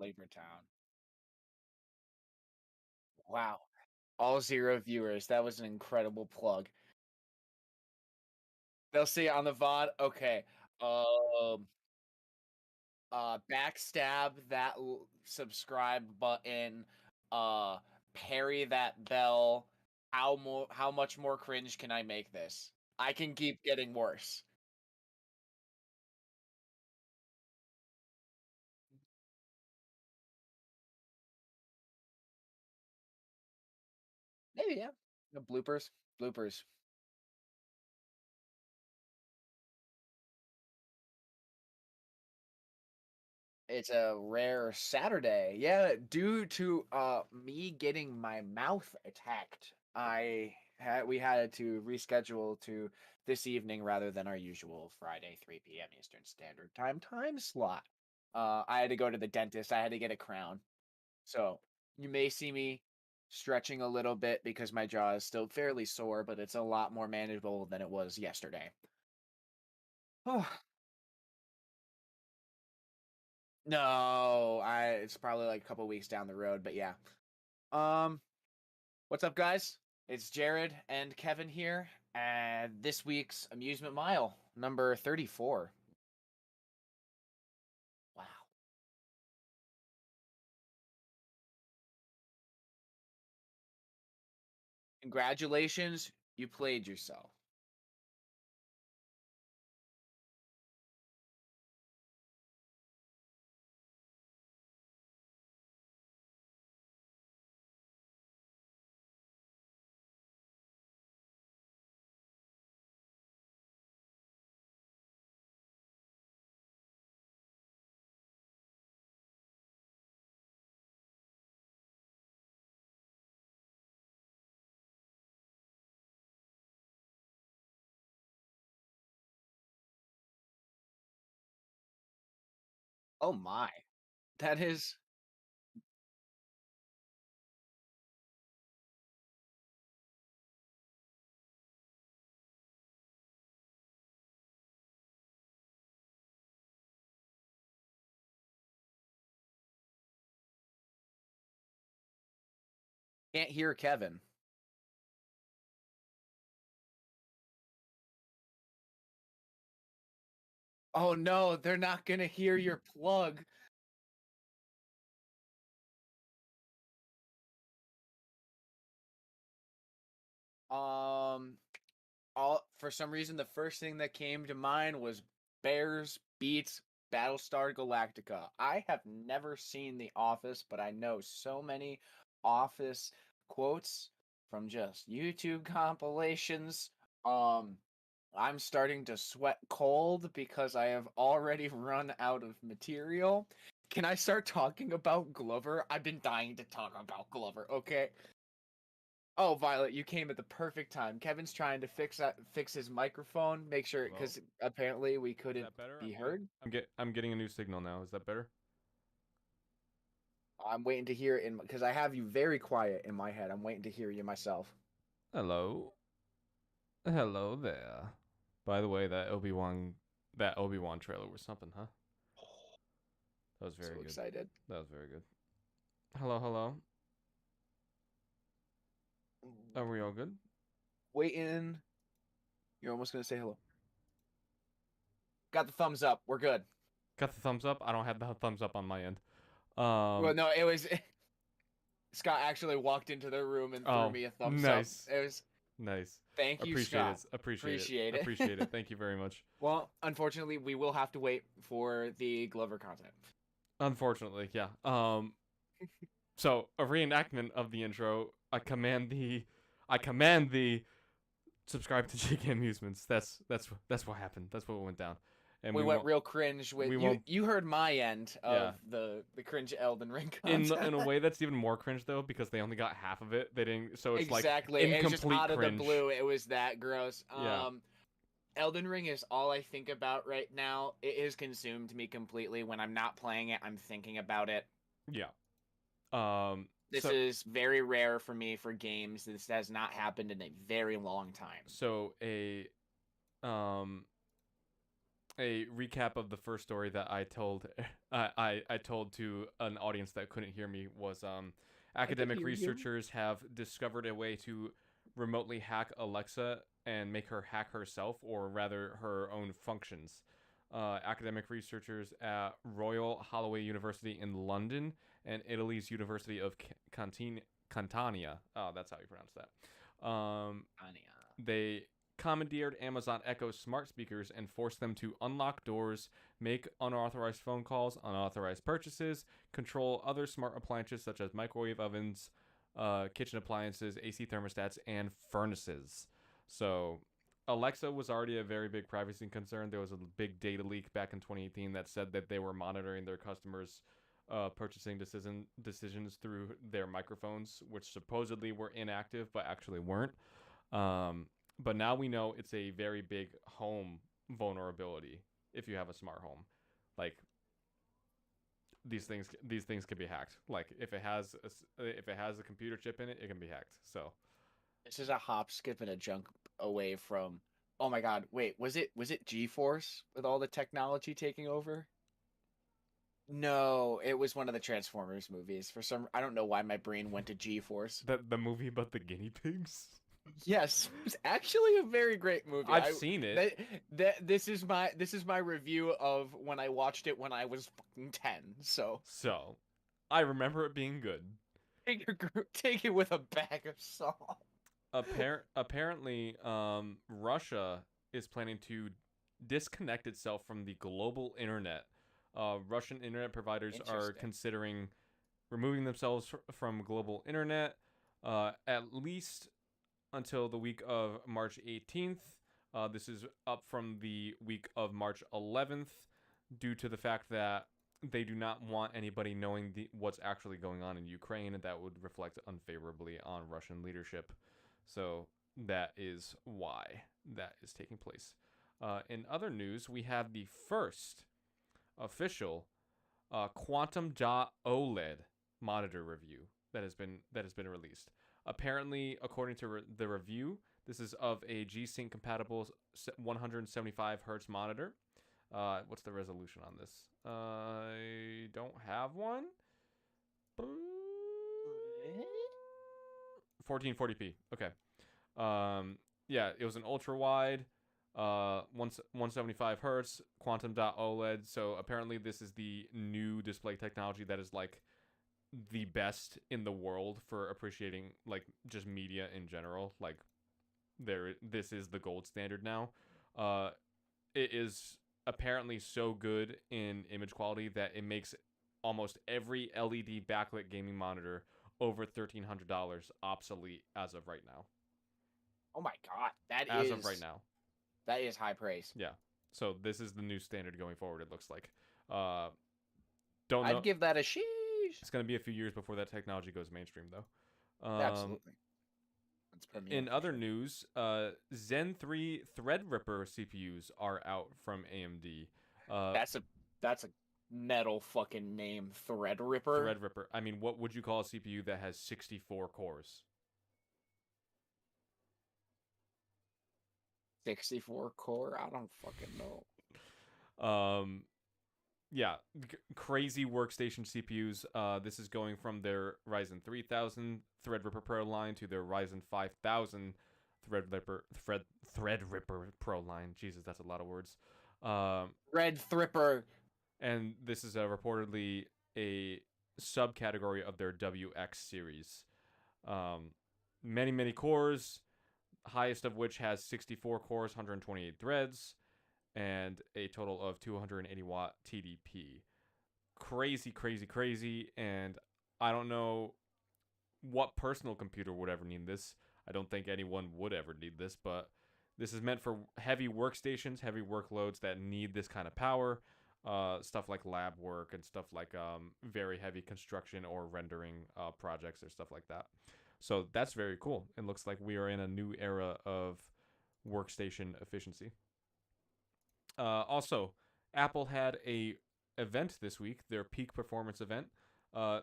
Flavor Town. Wow. All 0 viewers. That was an incredible plug. They'll see it on the VOD? Okay. Um, backstab that subscribe button, uh, parry that bell. How much more cringe can I make this? I can keep getting worse. Maybe, yeah. The bloopers. Bloopers. It's a rare Saturday. Yeah, due to me getting my mouth attacked, we had to reschedule to this evening rather than our usual Friday 3 p.m. Eastern Standard time slot. I had to go to the dentist. I had to get a crown. So, you may see me stretching a little bit because my jaw is still fairly sore, but it's a lot more manageable than it was yesterday. No, it's probably like a couple weeks down the road, but yeah. Um, what's up, guys? It's Jared and Kevin here, and this week's Amusement Mile, number 34. Wow. Congratulations, you played yourself. Oh my. That is can't hear Kevin. Oh no, they're not gonna hear your plug. Um, all for some reason the first thing that came to mind was Bears beats Battlestar Galactica. I have never seen The Office, but I know so many Office quotes from just YouTube compilations. Um I'm starting to sweat cold because I have already run out of material. Can I start talking about Glover? I've been dying to talk about Glover, okay? Oh, Violet, you came at the perfect time. Kevin's trying to fix his microphone, make sure Hello? because apparently we Is couldn't that better? be heard. I'm getting a new signal now. Is that better? I'm waiting to hear it in because I have you very quiet in my head. I'm waiting to hear you myself. Hello. Hello there. By the way, that Obi-Wan trailer was something, huh? That was very So good. excited. That was very good. Hello, hello. Are we all good? Waiting. You're almost gonna say hello. Got the thumbs up. We're good. Got the thumbs up? I don't have the thumbs up on my end. Well, no, it was Scott actually walked into the room and threw Oh, me a thumbs up. nice. It was Nice. thank you, Appreciate Scott. it. Appreciate it. Appreciate Appreciate it. it. Thank you very much. Well, unfortunately, we will have to wait for the Glover content. Unfortunately, yeah. So a reenactment of the intro. I command the subscribe to JK Amusements. That's what happened. That's what went down. And We we went won't. real cringe with We you. won't. You heard my end Yeah. of the cringe Elden Ring In content. a way that's even more cringe though because they only got half of it. They didn't. So it's like Exactly. It was just incomplete out of the cringe. blue. It was that gross. Yeah. Elden Ring is all I think about right now. It has consumed me completely. When I'm not playing it, I'm thinking about it. Yeah. This So is very rare for me for games. This has not happened in a very long time. so um a recap of the first story that I told I told to an audience that couldn't hear me was academic researchers have discovered a way to remotely hack Alexa and make her hack herself, or rather her own functions. Academic researchers at Royal Holloway University in London and Italy's University of Catania. Oh, that's how you pronounce that. They commandeered Amazon Echo smart speakers and forced them to unlock doors, make unauthorized phone calls, unauthorized purchases, control other smart appliances such as microwave ovens, kitchen appliances, AC thermostats, and furnaces. So Alexa was already a very big privacy concern. There was a big data leak back in 2018 that said that they were monitoring their customers' purchasing decisions through their microphones, which supposedly were inactive but actually weren't. But now we know it's a very big home vulnerability if you have a smart home. Like these things can be hacked. Like if it has a computer chip in it, it can be hacked. So this is a hop, skip, and a jump away from. Oh my God! Wait, was it G-Force with all the technology taking over? No, it was one of the Transformers movies. For some, I don't know why my brain went to G-Force. the movie about the guinea pigs. Yes, it's actually a very great movie. I've seen it. This is my review of when I watched it when I was fucking 10. So I remember it being good. Take it with a bag of salt. Apparently, Russia is planning to disconnect itself from the global internet. Russian internet providers are considering removing themselves from global internet, at least until the week of March 18th. This is up from the week of March 11th due to the fact that they do not want anybody knowing what's actually going on in Ukraine, and that would reflect unfavorably on Russian leadership. So that is why that is taking place. In other news, we have the first official Quantum OLED monitor review that has been released. Apparently, according to the review, this is of a G-Sync compatible 175 hertz monitor. What's the resolution on this? I don't have one. 1440p. Okay. Yeah, it was an ultra wide, 175 hertz Quantum OLED. So apparently, this is the new display technology that is like the best in the world for appreciating like just media in general. Like this is the gold standard now. It is apparently so good in image quality that it makes almost every LED backlit gaming monitor over $1,300 obsolete as of right now. Oh my God, as of right now. That is high praise. Yeah. So this is the new standard going forward, it looks like. Don't know. I'd give that a sheesh. It's going to be a few years before that technology goes mainstream, though. Absolutely. In other news, Zen 3 Threadripper CPUs are out from AMD. That's a metal fucking name, Threadripper. Threadripper. I mean, what would you call a CPU that has 64 cores? 64 core? I don't fucking know. Yeah, crazy workstation CPUs. This is going from their Ryzen 3000 Threadripper Pro line to their Ryzen 5000 Threadripper Pro line. Jesus, that's a lot of words. Threadripper. And this is reportedly a subcategory of their WX series. Many cores, highest of which has 64 cores, 128 threads, and a total of 280 watt TDP. Crazy, and I don't know what personal computer would ever need this. I don't think anyone would ever need this, but this is meant for heavy workstations, heavy workloads that need this kind of power. Stuff like lab work and stuff like very heavy construction or rendering projects or stuff like that. So that's very cool. It looks like we are in a new era of workstation efficiency. Also, Apple had a event this week, their peak performance event.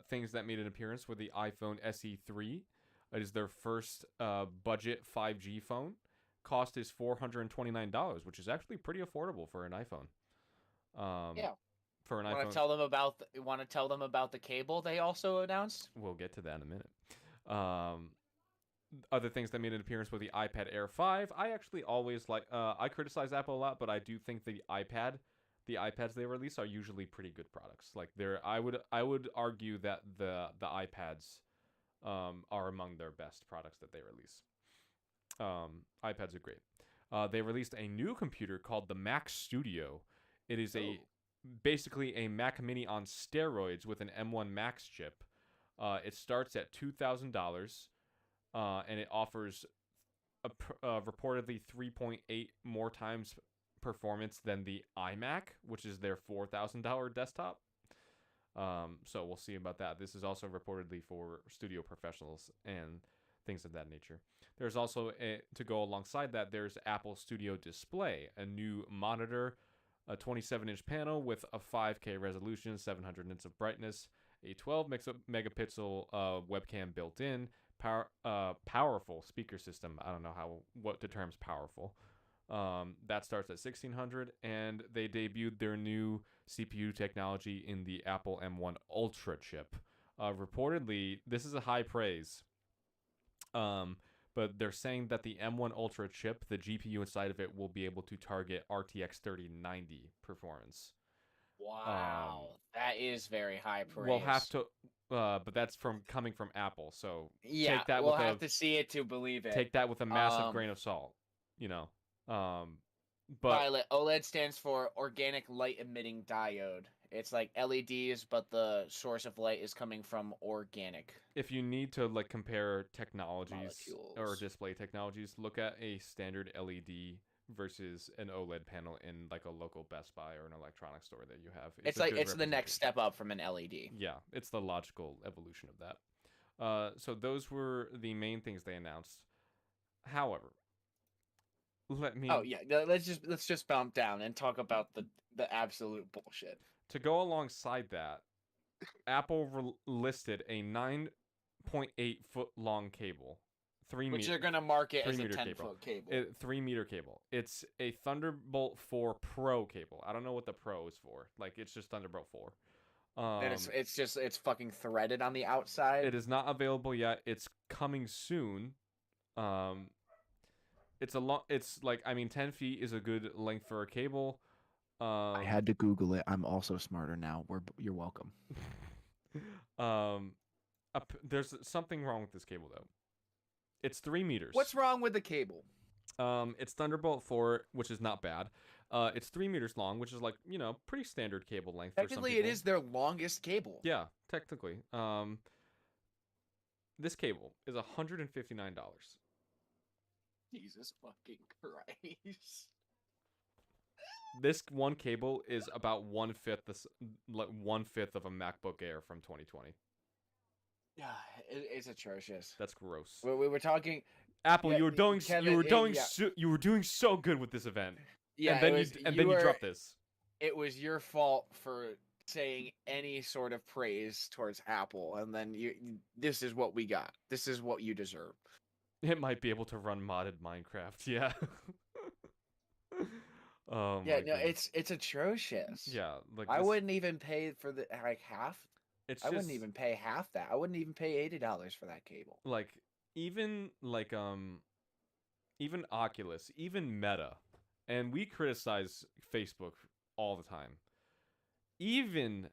Things that made an appearance were the iPhone SE3. It is their first budget 5G phone. Cost is $429, which is actually pretty affordable for an iPhone. Yeah. For an Want iPhone. to tell them about the cable they also announced? We'll get to that in a minute. Other things that made an appearance were the iPad Air 5. I actually always I criticize Apple a lot, but I do think the iPads they release are usually pretty good products. Like I would argue that the iPads are among their best products that they release. iPads are great. They released a new computer called the Mac Studio. It is basically a Mac Mini on steroids with an M1 Max chip. It starts at $2,000, and it offers reportedly 3.8 more times performance than the iMac, which is their $4,000 desktop. So we'll see about that. This is also reportedly for studio professionals and things of that nature. There's also, to go alongside that, there's Apple Studio Display, a new monitor, a 27-inch panel with a 5K resolution, 700 nits of brightness, a 12 megapixel webcam built in, powerful speaker system. I don't know what determines powerful. That starts at $1,600, and they debuted their new CPU technology in the Apple M1 Ultra chip. Reportedly, this is a high praise. But they're saying that the M1 Ultra chip, the GPU inside of it, will be able to target RTX 3090 performance. Wow, that is very high praise. We'll have to, but that's coming from Apple, so yeah, take that we'll have to see it to believe it. Take that with a massive grain of salt, you know. But Violet OLED stands for organic light emitting diode. It's like LEDs, but the source of light is coming from organic. If you need to compare technologies molecules. Or display technologies, look at a standard LED versus an OLED panel in a local Best Buy or an electronics store that you have. It's the next step up from an LED. Yeah, it's the logical evolution of that. So those were the main things they announced. However, let's just bump down and talk about the absolute bullshit. To go alongside that, Apple listed a 9.8 foot long cable, which they're gonna market as a 10-foot cable. 3-meter cable. It's a Thunderbolt 4 Pro cable. I don't know what the Pro is for. It's just Thunderbolt 4. And it's fucking threaded on the outside. It is not available yet. It's coming soon. It's 10 feet is a good length for a cable. I had to Google it. I'm also smarter now. You're welcome. There's something wrong with this cable though. It's 3 meters. What's wrong with the cable? It's Thunderbolt 4, which is not bad. It's 3 meters long, which is pretty standard cable length. Technically, it is their longest cable. Yeah, technically. This cable is $159. Jesus fucking Christ. This one cable is about 1/5 of a MacBook Air from 2020. Yeah, it's atrocious. That's gross. We were talking. Apple, you were doing so good with this event. Yeah, and then you dropped this. It was your fault for saying any sort of praise towards Apple, and then this is what we got. This is what you deserve. It might be able to run modded Minecraft. Yeah. Oh yeah, no, it's atrocious. Yeah, I wouldn't even pay for the half. I wouldn't even pay half that. I wouldn't even pay $80 for that cable. Even Oculus, even Meta, and we criticize Facebook all the time. Even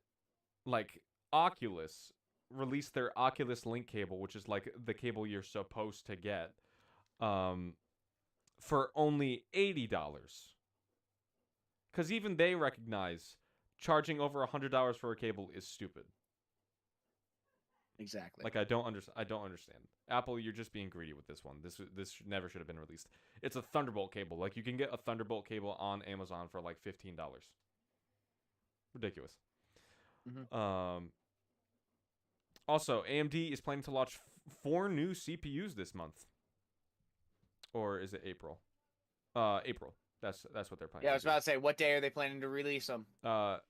Oculus released their Oculus Link cable, which is the cable you're supposed to get, for only $80. Because even they recognize charging over $100 for a cable is stupid. Exactly. I don't understand. Apple, you're just being greedy with this one. This never should have been released. It's a Thunderbolt cable. You can get a Thunderbolt cable on Amazon for $15. Ridiculous. Mm-hmm. Also, AMD is planning to launch 4 new CPUs this month. Or is it April? April. That's what they're planning. Yeah, I was about to say, what day are they planning to release them?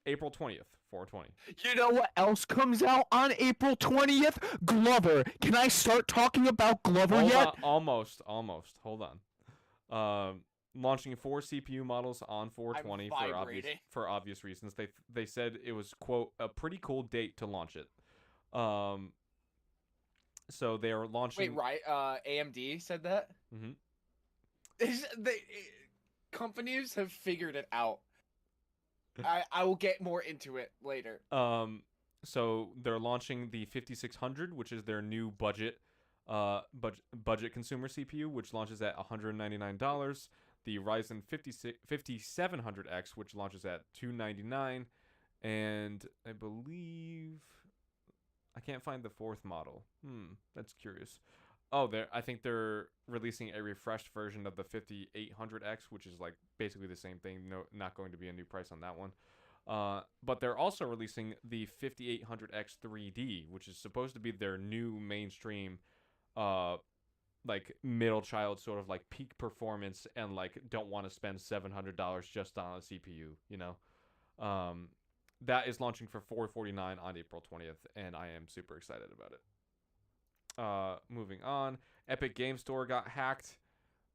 April 20th, 4/20. You know what else comes out on April 20th? Glover. Can I start talking about Glover yet? Almost. Hold on. launching 4 CPU models on 420 I'm for obvious reasons. They said it was, quote, a pretty cool date to launch it. So they are launching. Wait, right? AMD said that. Mm-hmm. Companies have figured it out. I will get more into it later. So they're launching the 5600, which is their new budget consumer CPU, which launches at $199. The Ryzen 5700X, which launches at $299, and I believe I can't find the fourth model. That's curious. Oh, I think they're releasing a refreshed version of the 5800X, which is like basically the same thing. No, not going to be a new price on that one. But they're also releasing the 5800X 3D, which is supposed to be their new mainstream, like middle child sort of like peak performance, and like don't want to spend $700 just on a CPU. You know, that is launching for $449 on April 20th, and I am super excited about it. Moving on, Epic Game Store got hacked.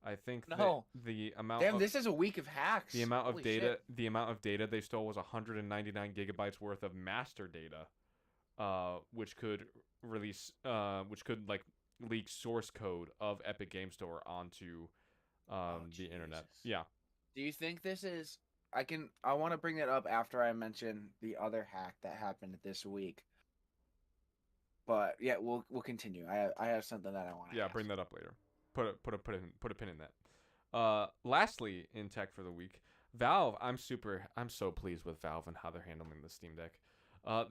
I think No. the amount. Damn, this is a week of hacks. The amount of Holy data, shit. the amount of data they stole was 199 gigabytes worth of master data, which could like leak source code of Epic Game Store onto the internet. Yeah. Do you think this is? I want to bring that up after I mention the other hack that happened this week. But yeah, we'll continue. I have something that I want to. Yeah, bring that up later. Put a pin in that. Lastly, in tech for the week, Valve. I'm so pleased with Valve and how they're handling the Steam Deck.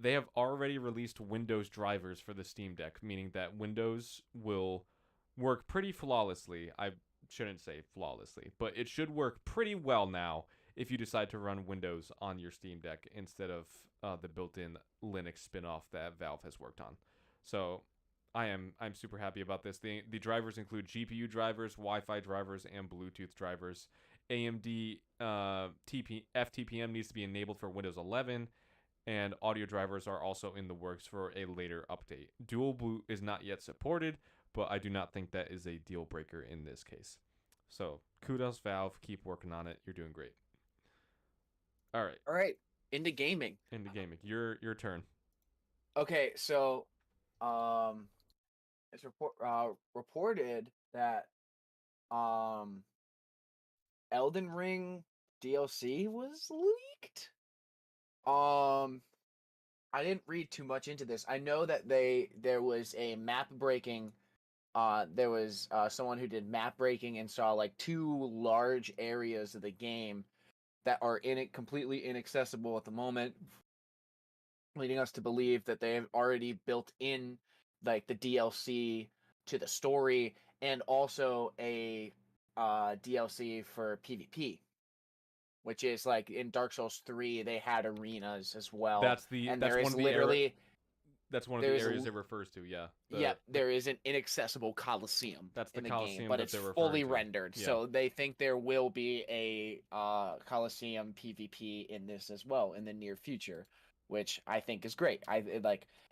They have already released Windows drivers for the Steam Deck, meaning that Windows will work pretty flawlessly. I shouldn't say flawlessly, but it should work pretty well now if you decide to run Windows on your Steam Deck instead of the built-in Linux spin-off that Valve has worked on. So I'm super happy about this. The drivers include GPU drivers, Wi-Fi drivers, and Bluetooth drivers. AMD FTPM needs to be enabled for Windows 11, and audio drivers are also in the works for a later update. Dual boot is not yet supported, but I do not think that is a deal breaker in this case. So kudos, Valve. Keep working on it. You're doing great. All right. Into gaming. Your turn. Okay, so it's reported that Elden Ring DLC was leaked. I didn't read too much into this. I know that there was a map breaking. There was someone who did map breaking and saw like 2 large areas of the game that are completely inaccessible at the moment, leading us to believe that they have already built in like the DLC to the story, and also a DLC for PvP, which is like in Dark Souls 3 they had arenas as well. That's one of the areas it refers to. Yeah. There is an inaccessible Coliseum. That's the in the Coliseum game, but that it's they're fully referring to. rendered. Yeah. So they think there will be a Coliseum PvP in this as well in the near future, which I think is great.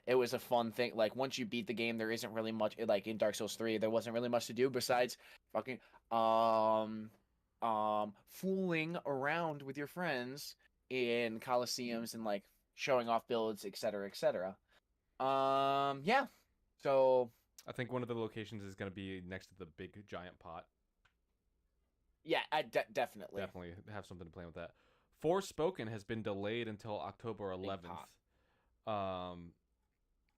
It was a fun thing. Like once you beat the game, there isn't really much. Like in Dark Souls 3, there wasn't really much to do besides fucking fooling around with your friends in Coliseums and like showing off builds, etc., etc. Yeah. So I think one of the locations is going to be next to the big giant pot. Yeah, definitely. Definitely have something to play with that. Forspoken has been delayed until October 11th.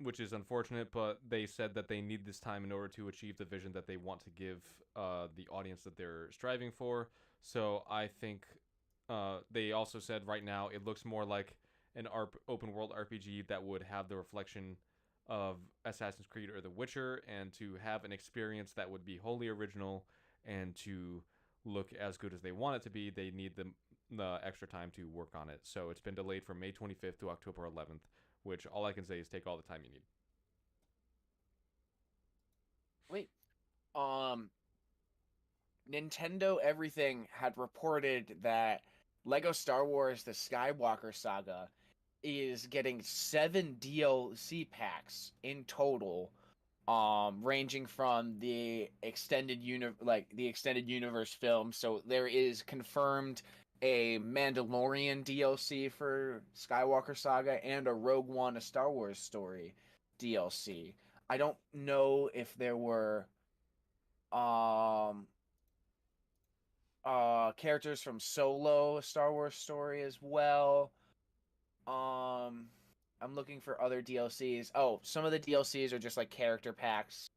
Which is unfortunate, but they said that they need this time in order to achieve the vision that they want to give the audience that they're striving for. So I think they also said right now it looks more like an open world RPG that would have the reflection of Assassin's Creed or The Witcher, and to have an experience that would be wholly original and to look as good as they want it to be, they need the extra time to work on it. So it's been delayed from May 25th to October 11th, which all I can say is take all the time you need. Wait. Nintendo Everything had reported that Lego Star Wars The Skywalker Saga is getting 7 DLC packs in total ranging from the extended universe film. So there is confirmed a Mandalorian DLC for Skywalker Saga and a Rogue One, a Star Wars story DLC. I don't know if there were characters from Solo, a Star Wars story as well. I'm looking for other DLCs. Oh, some of the DLCs are just like character packs,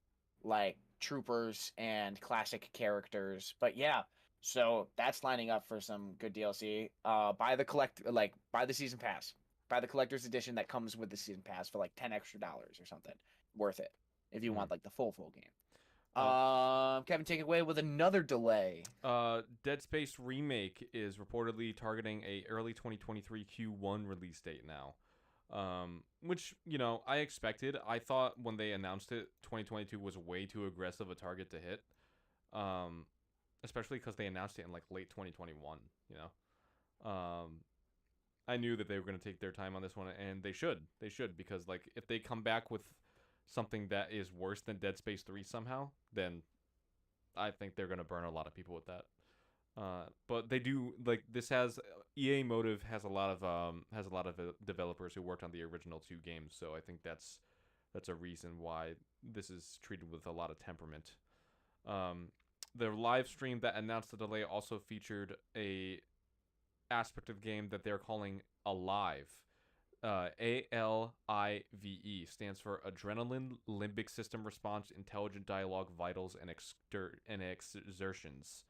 like troopers and classic characters. But yeah, so that's lining up for some good DLC. Buy the season pass. Buy the collector's edition that comes with the season pass for like $10 extra or something. Worth it if you want like the full game. Kevin, take it away with another delay. Dead Space Remake is reportedly targeting a early 2023 Q1 release date now. Which, I expected. I thought when they announced it, 2022 was way too aggressive a target to hit. Especially because they announced it in like late 2021, I knew that they were going to take their time on this one, and they should. They should, because like if they come back with something that is worse than Dead Space 3 somehow, then I think they're going to burn a lot of people with that. But they do, like, this has EA Motive has a lot of developers who worked on the original 2 games, so I think that's a reason why this is treated with a lot of temperament. The live stream that announced the delay also featured a aspect of the game that they're calling Alive. ALIVE stands for Adrenaline Limbic System Response, Intelligent Dialogue, Vitals, and Exertions.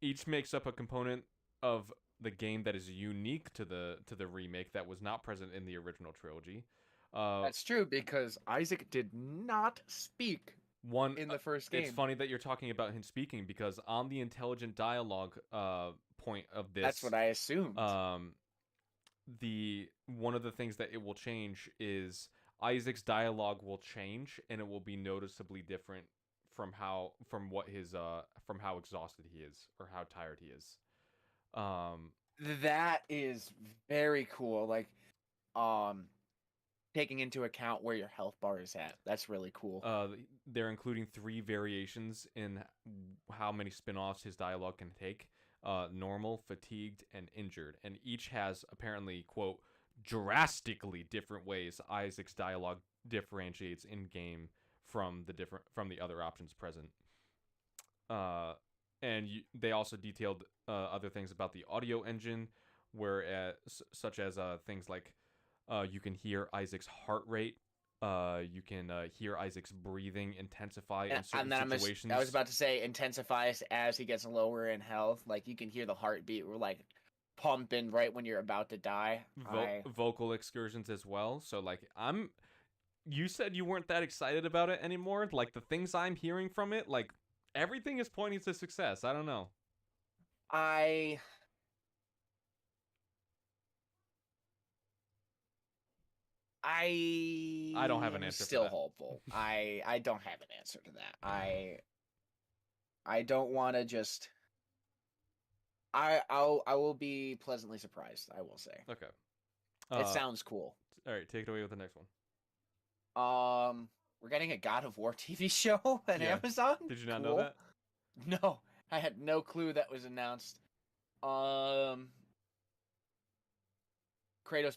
Each makes up a component of the game that is unique to the remake that was not present in the original trilogy. That's true, because Isaac did not speak in the first game. It's funny that you're talking about him speaking, because on the intelligent dialogue point of this, that's what I assumed. One of the things that it will change is Isaac's dialogue will change, and it will be noticeably different from how exhausted he is or how tired he is. That is very cool. Like, taking into account where your health bar is at. That's really cool. They're including 3 variations in how many spin-offs his dialogue can take. Normal, fatigued, and injured. And each has apparently, quote, drastically different ways Isaac's dialogue differentiates in-game from the other options present. They also detailed other things about the audio engine, such as things like you can hear Isaac's heart rate. You can hear Isaac's breathing intensify in certain situations. I was about to say intensifies as he gets lower in health. Like, you can hear the heartbeat like pumping right when you're about to die. Vocal excursions as well. So like you said you weren't that excited about it anymore. Like, the things I'm hearing from it, like, everything is pointing to success. I don't know. I don't have an answer. Still hopeful. I don't have an answer to that. I don't want to just. I will be pleasantly surprised. I will say. Okay. It sounds cool. All right, take it away with the next one. We're getting a God of War TV show on Amazon. Did you not know that? No, I had no clue that was announced. Kratos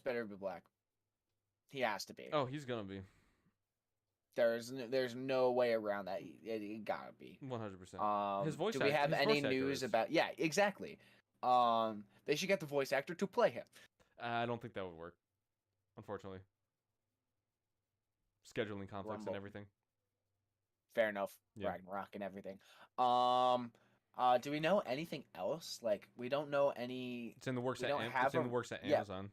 better be black. He has to be. Oh, he's gonna be. There's no way around that. It gotta be. 100%. His voice. Do we have any news about? Yeah, exactly. They should get the voice actor to play him. I don't think that would work. Unfortunately. Scheduling conflicts and everything. Fair enough. Yeah. Ragnarok and everything. Do we know anything else? Like, we don't know any. It's in the works at Amazon.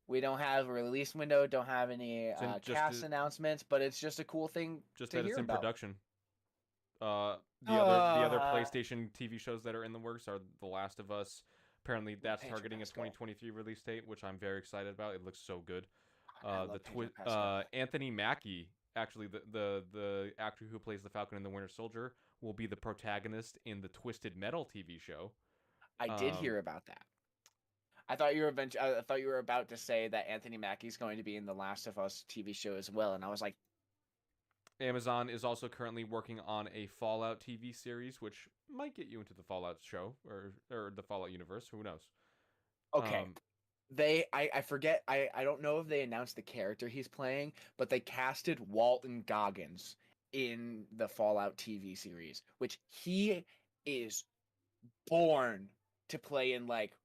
We don't have a release window. Don't have any cast announcements. But it's just a cool thing. Just to that hear it's in about. Production. The other PlayStation TV shows that are in the works are The Last of Us. Apparently, that's targeting a 2023 release date, which I'm very excited about. It looks so good. Anthony Mackie, actually the actor who plays the Falcon and the Winter Soldier, will be the protagonist in the Twisted Metal TV show. I did hear about that. I thought you were I thought you were about to say that Anthony Mackie's going to be in the Last of Us TV show as well, and I was like, Amazon is also currently working on a Fallout TV series, which might get you into the Fallout show or the Fallout universe. Who knows? okay. I forget, I don't know if they announced the character he's playing, but they casted Walton Goggins in the Fallout TV series, which he is born to play in like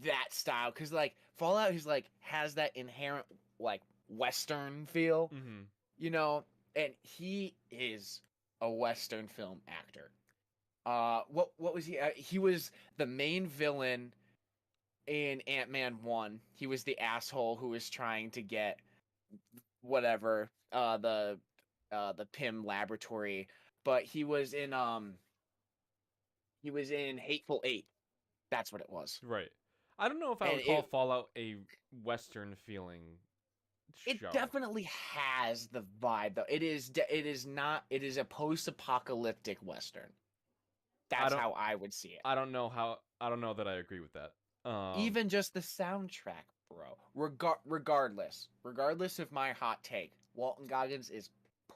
that style, because like Fallout is like has that inherent like Western feel, Mm-hmm. you know, and he is a Western film actor. What was he? He was the main villain in Ant-Man 1. He was the asshole who was trying to get whatever the Pym laboratory, but he was in Hateful Eight. That's what it was. Right. I don't know if I And would call Fallout a Western feeling it show. definitely has the vibe though. It is not, it is a post-apocalyptic Western. That's how I would see it. I don't know that I agree with that. Even just the soundtrack, bro. Regardless of my hot take, Walton Goggins is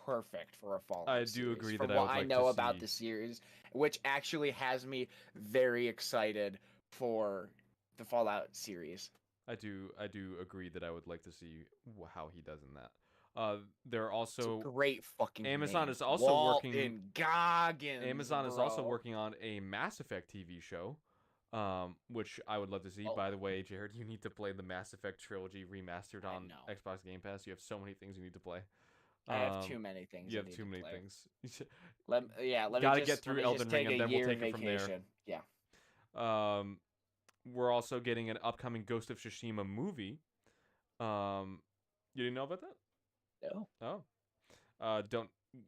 perfect for a Fallout I do series, agree from that what I would I like know to about see... the series, which actually has me very excited for the Fallout series. I do agree that I would like to see how he does in that. They're also It's a great fucking Amazon name. is also Walton Goggins. Amazon is bro. also working on a Mass Effect TV show, which I would love to see. Oh. By the way, Jared, you need to play the Mass Effect trilogy remastered on know. Xbox Game Pass. You have so many things you need to play. I have too many things. You I have need too to many play. things. Let me Gotta just, get through let me Elden just Ring, take and a then we'll year take it from there. vacation. Yeah. We're also getting an upcoming Ghost of Tsushima movie. You didn't know about that? No. Oh.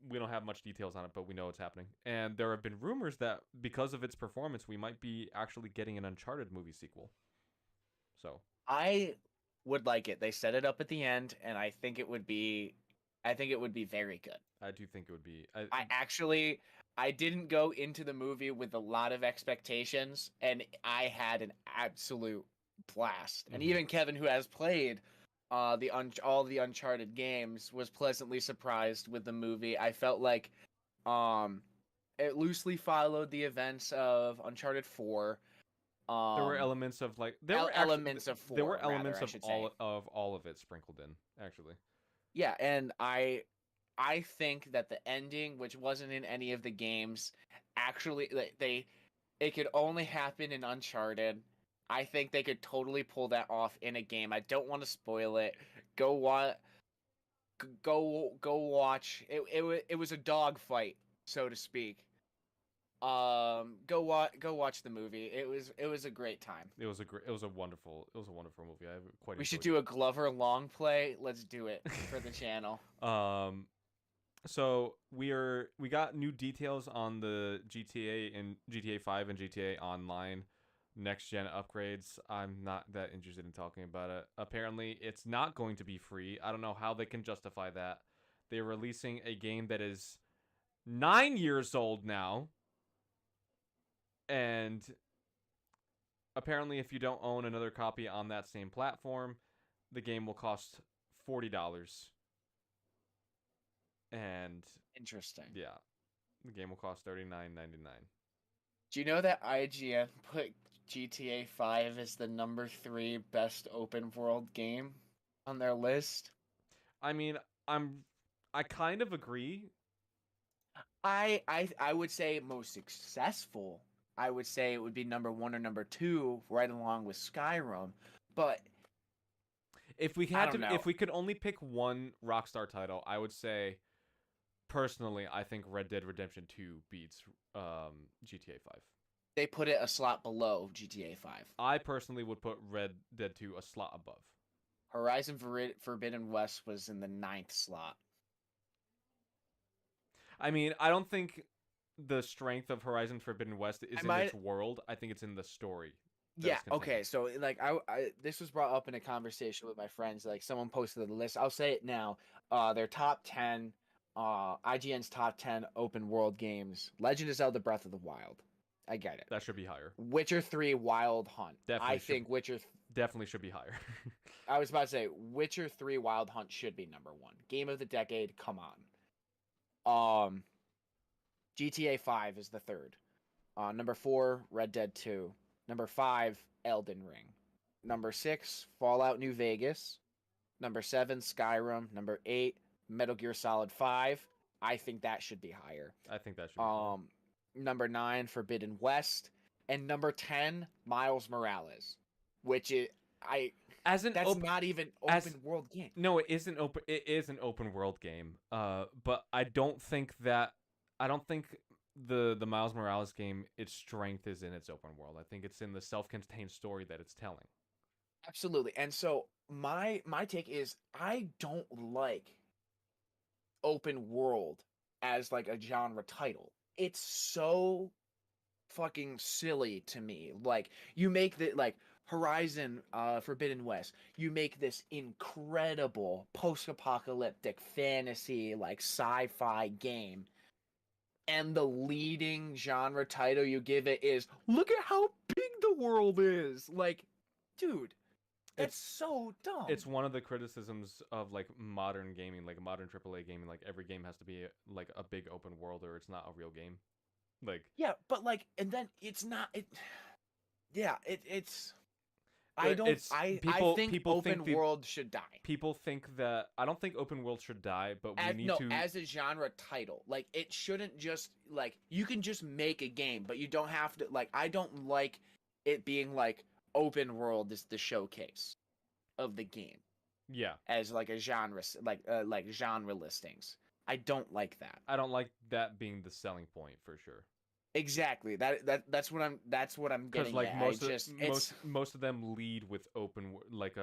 We don't have much details on it, but we know it's happening. And there have been rumors that because of its performance, we might be actually getting an Uncharted movie sequel. So I would like it. They set it up at the end, and I think it would be very good. I do think it would be. I didn't go into the movie with a lot of expectations, and I had an absolute blast. And even Kevin, who has played all the Uncharted games, was pleasantly surprised with the movie. I felt like it loosely followed the events of Uncharted 4. There were elements of like elements of 4. There were elements rather, of all of it sprinkled in, actually. Yeah, and I think that the ending, which wasn't in any of the games, actually it could only happen in Uncharted. I think they could totally pull that off in a game. I don't want to spoil it. Go watch. It was a dogfight, so to speak. Go watch the movie. It was a great time. It was a wonderful movie. I quite. We should do a Glover long play. Let's do it for the channel. So we got new details on the GTA and GTA 5 and GTA Online next gen upgrades. I'm not that interested in talking about it. Apparently, it's not going to be free. I don't know how they can justify that. They're releasing a game that is 9 years old now. And apparently, if you don't own another copy on that same platform, the game will cost $40. And interesting. Yeah, the game will cost $39.99. Do you know that IGN put GTA 5 as the number 3 best open world game on their list? I mean, I kind of agree. I would say most successful. I would say it would be number 1 or number 2, right along with Skyrim. But if we could only pick one Rockstar title, I would say, personally, I think Red Dead Redemption 2 beats GTA 5. They put it a slot below GTA 5. I personally would put Red Dead 2 a slot above. Horizon Forbidden West was in the 9th slot. I mean, I don't think the strength of Horizon Forbidden West is in its world. I think it's in the story. Yeah, okay. So like I this was brought up in a conversation with my friends. Like someone posted the list. I'll say it now. Their top 10 IGN's top 10 open world games. Legend of Zelda Breath of the Wild. I get it. That should be higher. Witcher 3 Wild Hunt. Definitely I think Witcher. Definitely should be higher. I was about to say Witcher 3 Wild Hunt should be number 1. Game of the decade. Come on. GTA 5 is the third. Number 4, Red Dead 2. Number 5, Elden Ring. Number 6, Fallout New Vegas. Number 7, Skyrim. Number 8, Metal Gear Solid 5. I think that should be higher. I think that should be higher. Number 9, Forbidden West. And number 10, Miles Morales. Which is not even open world game. No, it isn't open. It is an open world game. But I don't think the Miles Morales game, its strength is in its open world. I think it's in the self-contained story that it's telling. Absolutely. And so my take is I don't like open world as like a genre title. It's so fucking silly to me. Like you make the like Horizon Forbidden West, you make this incredible post-apocalyptic fantasy like sci-fi game, and the leading genre title you give it is look at how big the world is. Like, dude, that's so dumb. It's one of the criticisms of like modern gaming, like modern AAA gaming. Like every game has to be like a big open world, or it's not a real game. Like yeah, but like, and then it's not it. Yeah, it's. I think open world should die. People think that I don't think open world should die, but as a genre title. Like it shouldn't just like you can just make a game, but you don't have to like. I don't like it being like open world is the showcase of the game. Yeah, as like a genre, like genre listings. I don't like that. I don't like that being the selling point for sure. Exactly. That's what I'm getting like at. Most of them lead with open like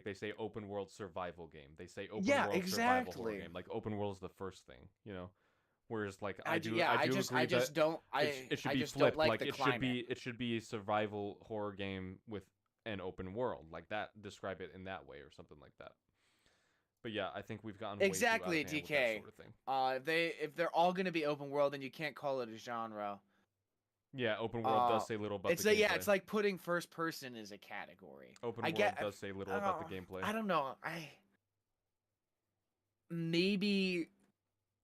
they say open world survival game. They say open world survival horror game. Like open world is the first thing, you know. Whereas like it should be flipped. Like it should be a survival horror game with an open world like that. Describe it in that way or something like that. But yeah, I think we've gotten exactly way too out of hand DK. with that sort of thing. If they're all going to be open world, then you can't call it a genre. Yeah, open world does say little about the gameplay. Yeah, it's like putting first person as a category. Open world does say little about the gameplay. I don't know. Maybe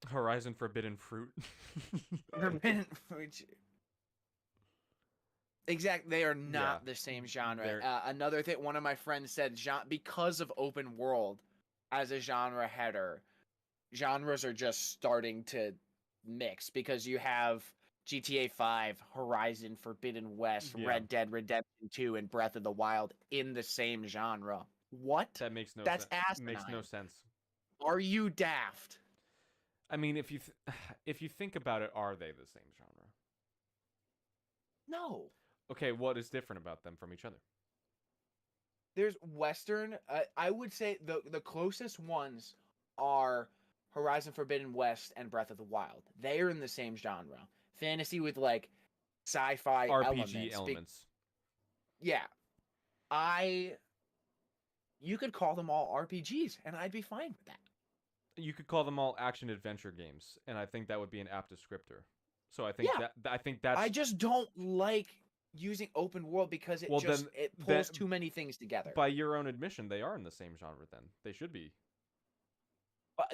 Horizon Forbidden Fruit. Forbidden Fruit. Exactly, they are not the same genre. Another thing, one of my friends said, because of open world as a genre header, genres are just starting to mix because you have GTA 5, Horizon Forbidden West, Red Dead Redemption 2, and Breath of the Wild in the same genre. What? That makes no sense. That's asinine. Makes no sense. Are you daft? I mean, if you think about it, are they the same genre? No. Okay, what is different about them from each other? There's Western. I would say the closest ones are Horizon Forbidden West and Breath of the Wild. They are in the same genre. Fantasy with like sci-fi RPG elements. Yeah. You could call them all RPGs and I'd be fine with that. You could call them all action adventure games, and I think that would be an apt descriptor. So I think that's. I just don't like using open world because it pulls too many things together. By your own admission, they are in the same genre. Then they should be.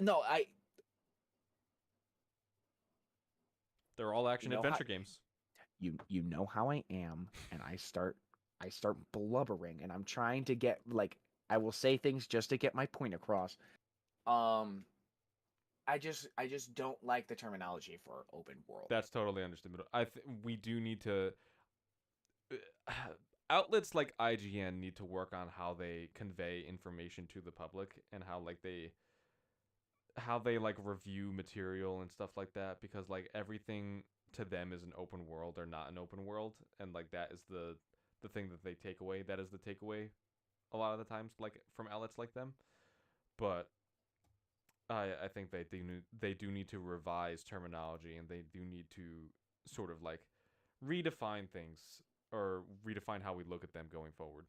No, They're all action adventure games. You know how I am, and I start blubbering, and I'm trying to get like I will say things just to get my point across. I just don't like the terminology for open world. That's totally understandable. We do need to. Outlets like IGN need to work on how they convey information to the public and how they like review material and stuff like that, because like everything to them is an open world or not an open world, and like that is the thing that they take away. That is the takeaway a lot of the times, like from outlets like them. But I think they do need to revise terminology, and they do need to sort of like redefine things or redefine how we look at them going forward.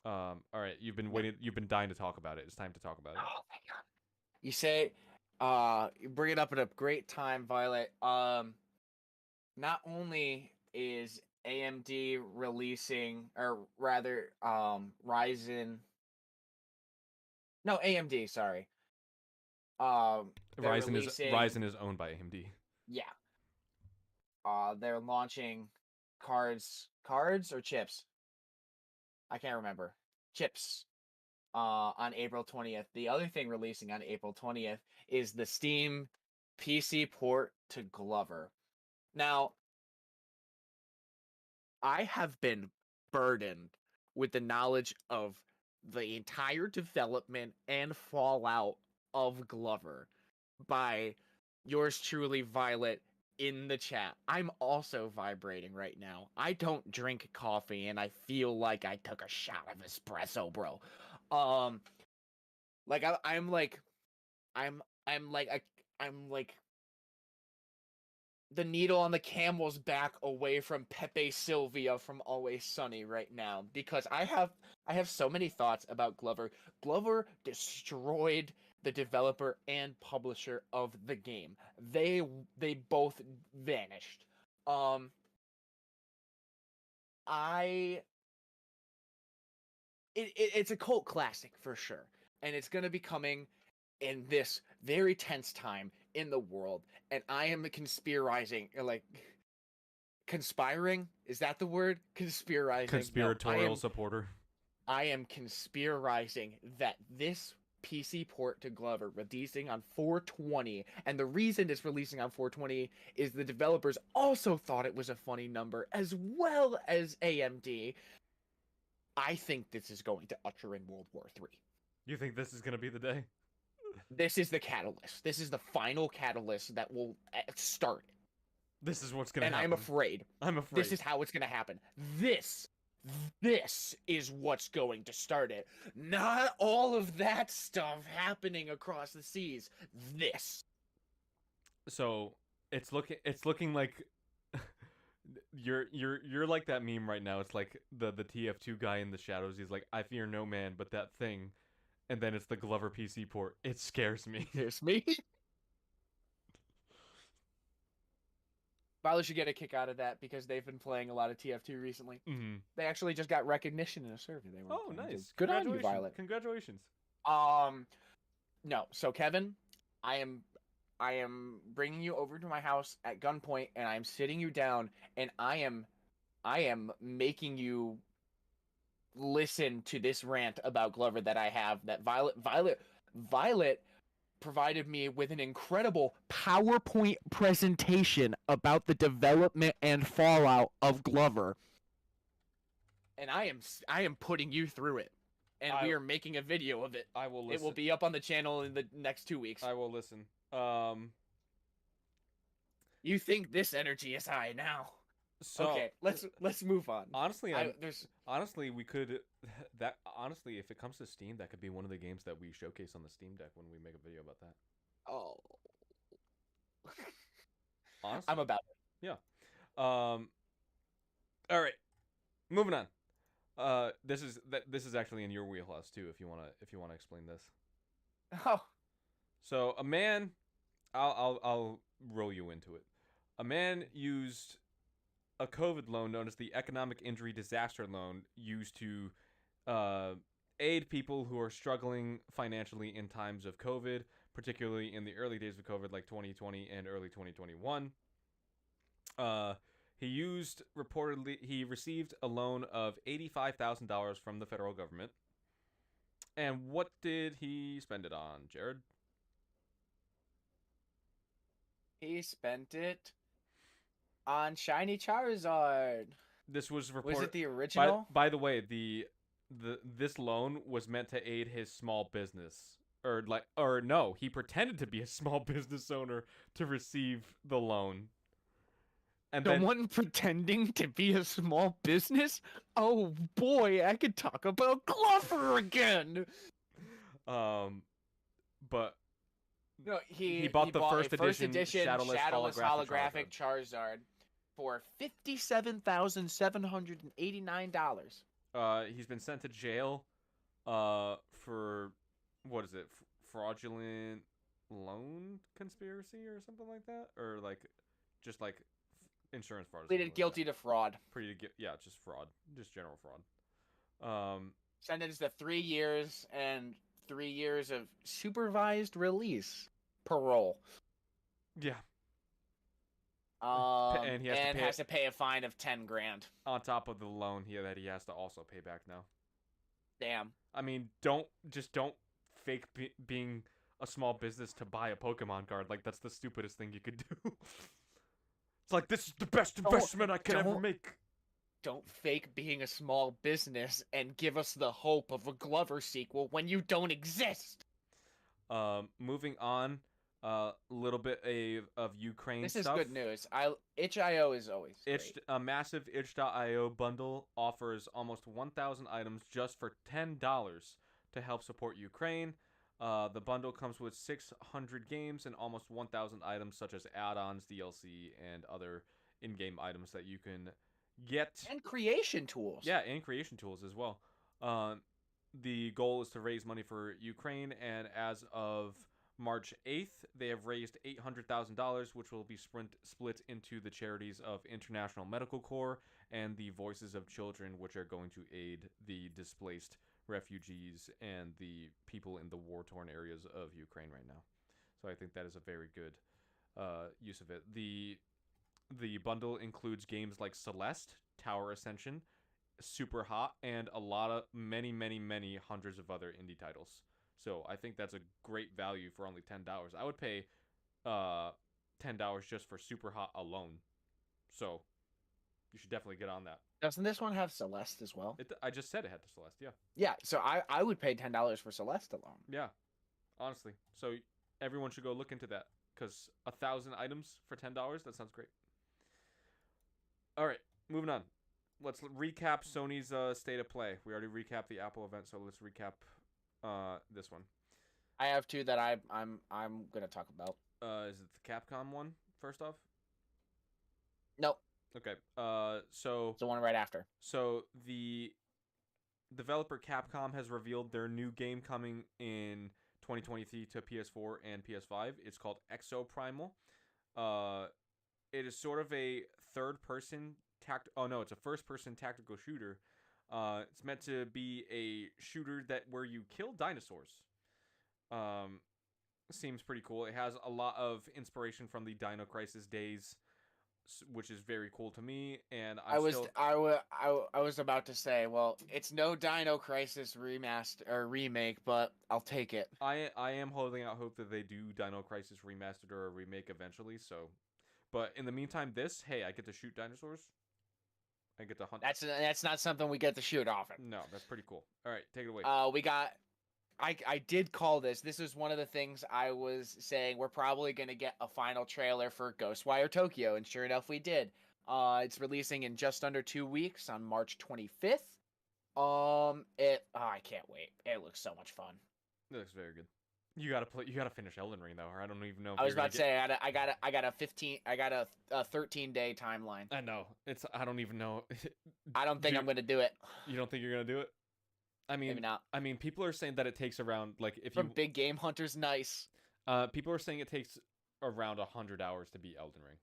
All right, you've been dying to talk about it. It's time to talk about it. Oh my god. You say you bring it up at a great time, Violet. not only is AMD releasing, or rather, Ryzen. No, AMD. Sorry. They're releasing. Ryzen is owned by AMD. Yeah. They're launching cards or chips. I can't remember. Chips. On April 20th. The other thing releasing on April 20th is the Steam PC port to Glover. Now, I have been burdened with the knowledge of the entire development and fallout of Glover by yours truly, Violet, in the chat. I'm also vibrating right now. I don't drink coffee and I feel like I took a shot of espresso, bro. Like I'm like the needle on the camel's back away from Pepe Sylvia from Always Sunny right now, because I have so many thoughts about Glover. Glover destroyed the developer and publisher of the game. They both vanished. It's a cult classic for sure, and it's gonna be coming in this very tense time in the world, and I am conspiring, is that the word? Conspiratorial supporter. I am conspirizing that this PC port to Glover releasing on 420, and the reason it's releasing on 420 is the developers also thought it was a funny number, as well as AMD. I think this is going to usher in World War III. You think this is going to be the day? This is the catalyst. This is the final catalyst that will start it. This is what's going to happen. And I'm afraid. This is how it's going to happen. This is what's going to start it. Not all of that stuff happening across the seas. This. So it's looking like you're like that meme right now. It's like the TF2 guy in the shadows. He's like, I fear no man but that thing. And then it's the Glover PC port. It scares me. Scares me. Violet should get a kick out of that because they've been playing a lot of TF2 recently. Mm-hmm. They actually just got recognition in a survey. They were nice. Good on you, Violet. Congratulations. No. So Kevin, I am bringing you over to my house at gunpoint, and I'm sitting you down, and I am making you listen to this rant about Glover that I have, that Violet provided me with an incredible PowerPoint presentation about the development and fallout of Glover. And I am putting you through it. And we are making a video of it. I will listen. It will be up on the channel in the next 2 weeks. I will listen. You think this energy is high now. So, okay, let's move on. Honestly, we could honestly, if it comes to Steam, that could be one of the games that we showcase on the Steam Deck when we make a video about that. Oh. Honestly, I'm about it. Yeah. All right. Moving on. This is actually in your wheelhouse too, if you wanna explain this. Oh. So a man, I'll roll you into it. A man used a COVID loan known as the Economic Injury Disaster Loan, used to aid people who are struggling financially in times of COVID, particularly in the early days of COVID, like 2020 and early 2021. He received a loan of $85,000 from the federal government. And what did he spend it on, Jared? He spent it on Shiny Charizard. This was reported. Was it the original? By the way, this loan was meant to aid his small business, or no, he pretended to be a small business owner to receive the loan. And someone pretending to be a small business? Oh boy, I could talk about Glover again. But no, he bought the first edition shadowless holographic Charizard for $57,789. He's been sent to jail for, what is it, fraudulent loan conspiracy or something like that, or like just like Insurance fraud. Pleaded guilty to fraud. Just fraud, just general fraud. Sentenced to 3 years and 3 years of supervised release, parole. Yeah. And he has to pay a fine of $10,000 on top of the loan that he has to also pay back now. Damn. I mean, don't fake being a small business to buy a Pokemon card. Like, that's the stupidest thing you could do. It's like, this is the best investment I could ever make. Don't fake being a small business and give us the hope of a Glover sequel when you don't exist. Moving on. A little bit of Ukraine stuff. This is good news. Itch.io is always great. A massive Itch.io bundle offers almost 1,000 items just for $10 to help support Ukraine. The bundle comes with 600 games and almost 1,000 items such as add-ons, DLC, and other in-game items that you can get. And creation tools. Yeah, and creation tools as well. The goal is to raise money for Ukraine, and as of March 8th, they have raised $800,000, which will be split into the charities of International Medical Corps and the Voices of Children, which are going to aid the displaced refugees and the people in the war-torn areas of Ukraine right now. So I think that is a very good use of it. The bundle includes games like Celeste, Tower Ascension, Super Hot, and many hundreds of other indie titles. So I think that's a great value for only $10. I would pay $10 just for Super Hot alone. So you should definitely get on that. Doesn't this one have Celeste as well? I just said it had the Celeste, yeah. Yeah, so I would pay $10 for Celeste alone. Yeah, honestly. So everyone should go look into that, because 1,000 items for $10, that sounds great. All right, moving on. Let's recap Sony's State of Play. We already recapped the Apple event, so let's recap this one. I have two that I'm gonna talk about. Is it the Capcom one first off? Nope. Okay. So it's the one right after. So the developer Capcom has revealed their new game coming in 2023 to PS4 and PS5. It's called Exoprimal. It is sort of a third-person it's a first-person tactical shooter. It's meant to be a shooter where you kill dinosaurs. Seems pretty cool. It has a lot of inspiration from the Dino Crisis days, which is very cool to me. And I was about to say, well, it's no Dino Crisis remaster or remake, but I'll take it. I am holding out hope that they do Dino Crisis remastered or a remake eventually. So, but in the meantime, I get to shoot dinosaurs. I get to hunt. That's not something we get to shoot often. No, that's pretty cool. All right, take it away. I did call this. This is one of the things I was saying. We're probably going to get a final trailer for Ghostwire Tokyo, and sure enough, we did. It's releasing in just under 2 weeks on March 25th. I can't wait. It looks so much fun. It looks very good. You gotta finish Elden Ring though, or I don't even know. I was about to say I got a 13-day timeline. I know I don't even know. I don't think I'm gonna do it. You don't think you're gonna do it? I mean, maybe not. I mean, people are saying that it takes around Big Game Hunter's nice. People are saying it takes around 100 hours to beat Elden Ring.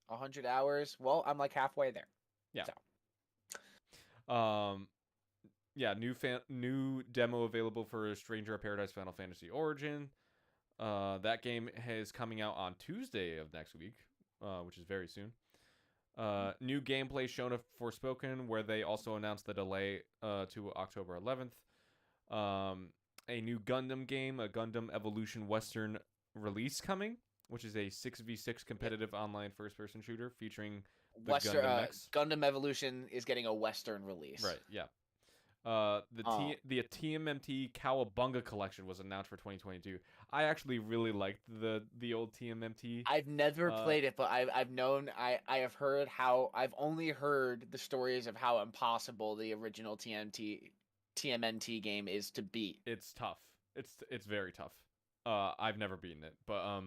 100 hours? Well, I'm like halfway there. Yeah. So. Yeah, new demo available for Stranger of Paradise Final Fantasy Origin. That game is coming out on Tuesday of next week, which is very soon. New gameplay shown of Forspoken, where they also announced the delay to October 11th. A new Gundam game, a Gundam Evolution Western release coming, which is a 6v6 competitive online first-person shooter featuring the Gundam mechs. Gundam Evolution is getting a Western release. Right, yeah. The TMNT Cowabunga collection was announced for 2022. I actually really liked the old TMNT. I've never played it, but I've have heard I've only heard the stories of how impossible the original TMNT game is to beat. It's tough. It's very tough. I've never beaten it, but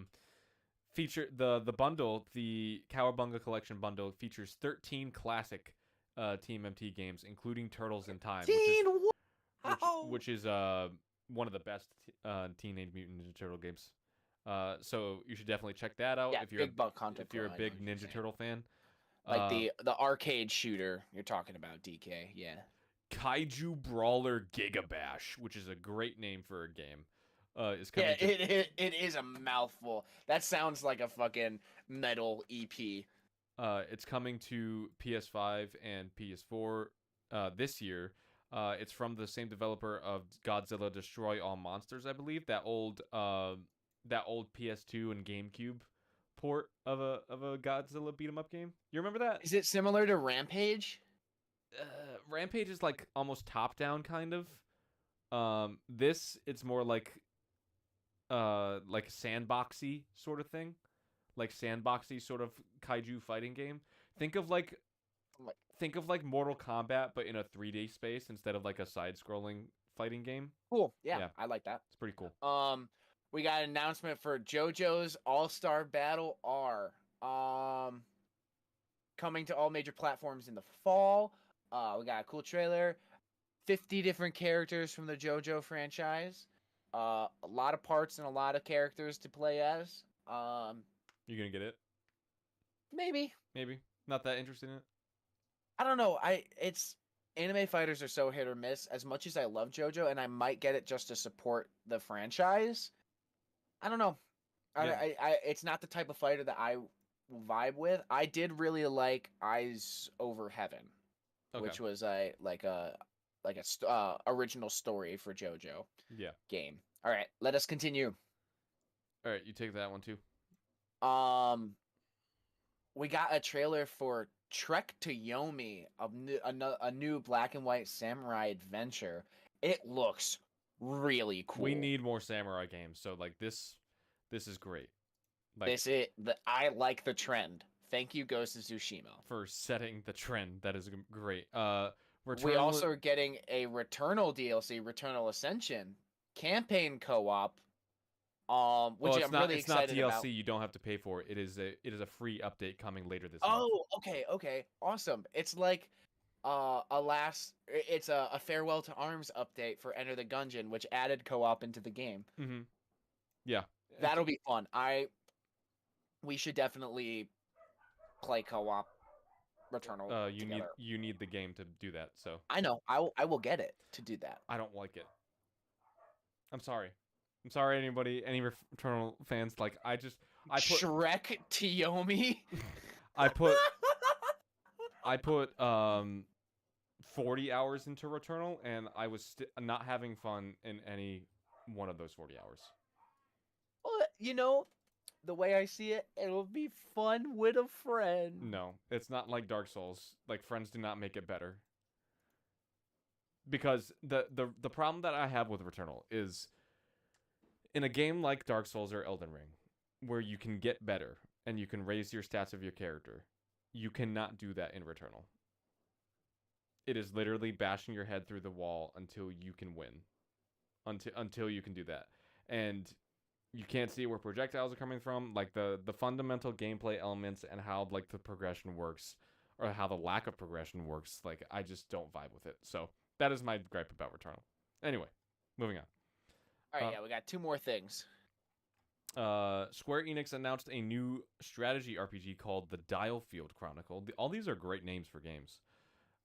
the bundle, the Cowabunga collection bundle features 13 classic TMNT games, including Turtles in Time, which is one of the best Teenage Mutant Ninja Turtle games. So you should definitely check that out Yeah, if you're big buck hunter. if you're a Pro, I know big what you're Ninja saying. Turtle fan. Like the arcade shooter you're talking about, DK. Yeah. Kaiju Brawler Gigabash, which is a great name for a game, is coming. Yeah, it is a mouthful. That sounds like a fucking metal EP. It's coming to PS5 and PS4 this year. It's from the same developer of Godzilla Destroy All Monsters, I believe. That old PS2 and GameCube port of a Godzilla beat 'em up game. You remember that? Is it similar to Rampage? Rampage is like almost top down kind of. This it's more like a sandboxy sort of thing, like sandboxy sort of kaiju fighting game. Think of like Mortal Kombat, but in a 3D space instead of like a side-scrolling fighting game. Cool. Yeah, I like that. It's pretty cool. We got an announcement for JoJo's All-Star Battle R. Coming to all major platforms in the fall. We got a cool trailer. 50 different characters from the JoJo franchise. A lot of parts and a lot of characters to play as. You gonna get it? Maybe. Not that interested in it. I don't know. It's anime fighters are so hit or miss. As much as I love JoJo, and I might get it just to support the franchise. I don't know. Yeah. It's not the type of fighter that I vibe with. I did really like Eyes Over Heaven, which was a original story for JoJo. Yeah. Game. All right, let us continue. All right, you take that one too. We got a trailer for Trek to Yomi, a new black and white samurai adventure. It looks really cool. We need more samurai games, so like this is great. Like, I like the trend. Thank you, Ghost of Tsushima, for setting the trend. That is great. We also are getting a Returnal DLC, Returnal Ascension campaign co-op. Which I'm really excited about. It's not DLC. You don't have to pay for it. It is a free update coming later this month. Oh, okay, awesome. It's like it's a Farewell to Arms update for Enter the Gungeon, which added co-op into the game. Mm-hmm. Yeah, that'll be fun. We should definitely play co-op Returnal. You need the game to do that. So I know I will get it to do that. I don't like it. I'm sorry, anybody, any Returnal fans. Like I put Shrek to Yomi. I put 40 hours into Returnal, and I was not having fun in any one of those 40 hours. Well, the way I see it, it'll be fun with a friend. No, it's not like Dark Souls. Like, friends do not make it better. Because the problem that I have with Returnal is, in a game like Dark Souls or Elden Ring, where you can get better and you can raise your stats of your character, you cannot do that in Returnal. It is literally bashing your head through the wall until you can win. Until you can do that. And you can't see where projectiles are coming from. Like, the fundamental gameplay elements and how, like, the progression works, or how the lack of progression works, like, I just don't vibe with it. So that is my gripe about Returnal. Anyway, moving on. All right, we got two more things. Square Enix announced a new strategy RPG called the Dialfield Chronicle. All these are great names for games.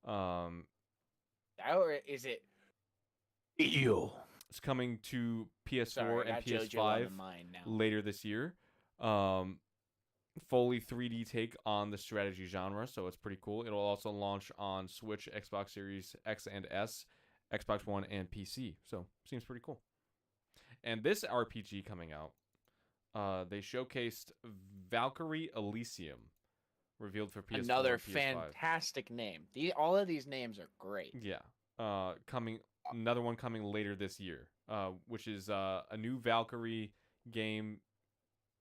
Or is it? It's coming to PS4 and PS5 later this year. Fully 3D take on the strategy genre, so it's pretty cool. It'll also launch on Switch, Xbox Series X and S, Xbox One, and PC. So seems pretty cool. And this RPG coming out, they showcased Valkyrie Elysium, revealed for PS4. Another and PS5. fantastic name. All of these names are great. Yeah. Another one coming later this year, which is a new Valkyrie game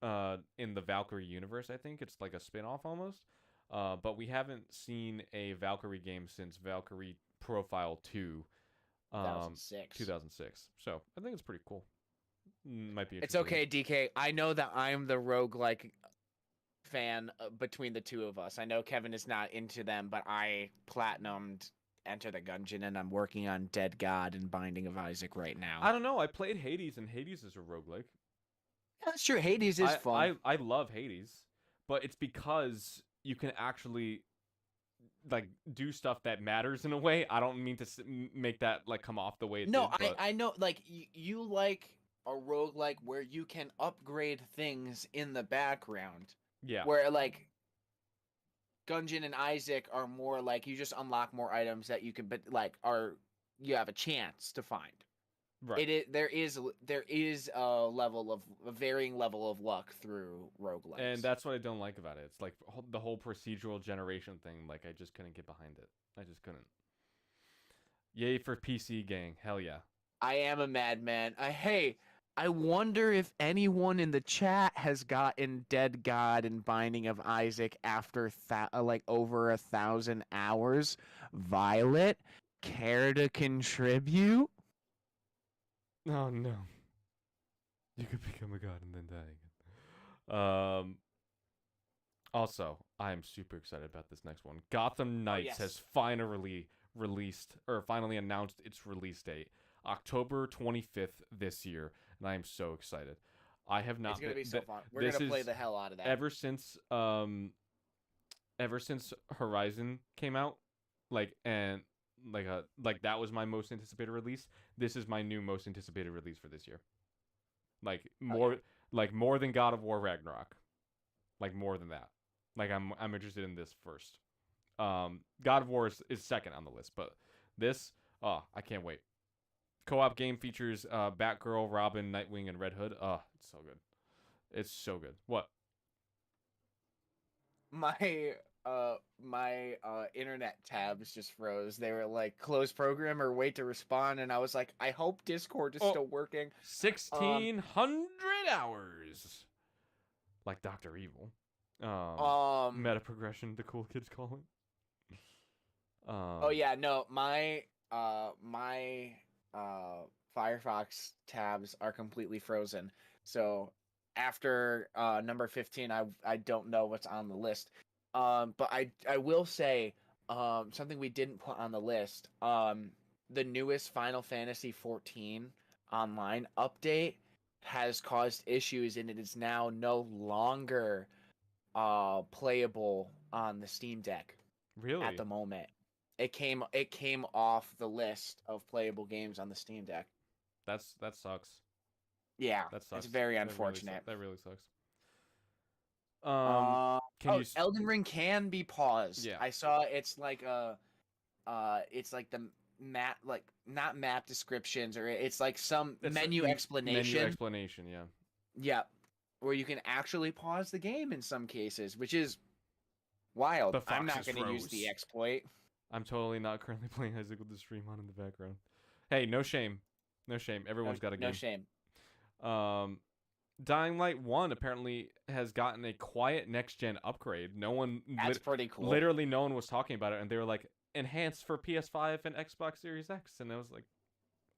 in the Valkyrie universe, I think. It's like a spin-off almost. But we haven't seen a Valkyrie game since Valkyrie Profile 2. 2006. So I think it's pretty cool. Might be interesting. It's okay, DK. I know that I'm the roguelike fan between the two of us. I know Kevin is not into them, but I platinumed Enter the Gungeon, and I'm working on Dead God and Binding of Isaac right now. I don't know. I played Hades, and Hades is a roguelike. That's true. Hades is fun. I love Hades, but it's because you can actually like do stuff that matters in a way. I don't mean to make that like come off the way it No, did, but I know, like, you like a roguelike where you can upgrade things in the background. yeah, Where, like, Gungeon and Isaac are more like you just unlock more items that you can, but like, you have a chance to find. right. There is a varying level of luck through roguelikes. And that's what I don't like about it. It's like the whole procedural generation thing. Like, I just couldn't get behind it. I just couldn't. Yay for PC gang. Hell yeah. I am a madman. Hey, I wonder if anyone in the chat has gotten Dead God and Binding of Isaac after like over 1,000 hours. Violet, care to contribute? Oh no. You could become a god and then die again. Also, I am super excited about this next one. Gotham Knights has finally announced its release date, October 25th this year, and I am so excited. I have not. It's gonna be so fun. We're gonna play the hell out of that. Ever since Horizon came out, like that was my most anticipated release. This is my new most anticipated release for this year. Like more than God of War Ragnarok. Like more than that. Like I'm interested in this first. God of War is second on the list, but this, I can't wait. Co-op game features Batgirl, Robin, Nightwing, and Red Hood. It's so good. It's so good. What? My internet tabs just froze. They were like close program or wait to respond, and I was like, I hope Discord is still working. 1,600 hours. Like Dr. Evil. Meta progression, the cool kids call it. Oh yeah, no, my Firefox tabs are completely frozen. So after number 15, I don't know what's on the list. But I will say something we didn't put on the list. The newest Final Fantasy 14 online update has caused issues, and it is now no longer playable on the Steam Deck. Really? At the moment. It came off the list of playable games on the Steam Deck. That sucks. Yeah, that sucks. It's very unfortunate. That really sucks. Elden Ring can be paused. Yeah. I saw it's like it's like the map, like not map descriptions, or it's like some menu explanation. Menu explanation, yeah. Yeah, where you can actually pause the game in some cases, which is wild. I'm not going to use the exploit. I'm totally not currently playing Isaac with the stream on in the background. Hey, no shame. No shame. Everyone's got a game. No shame. Dying Light 1 apparently has gotten a quiet next-gen upgrade. That's pretty cool. Literally no one was talking about it, and they were like, enhanced for PS5 and Xbox Series X. And I was like,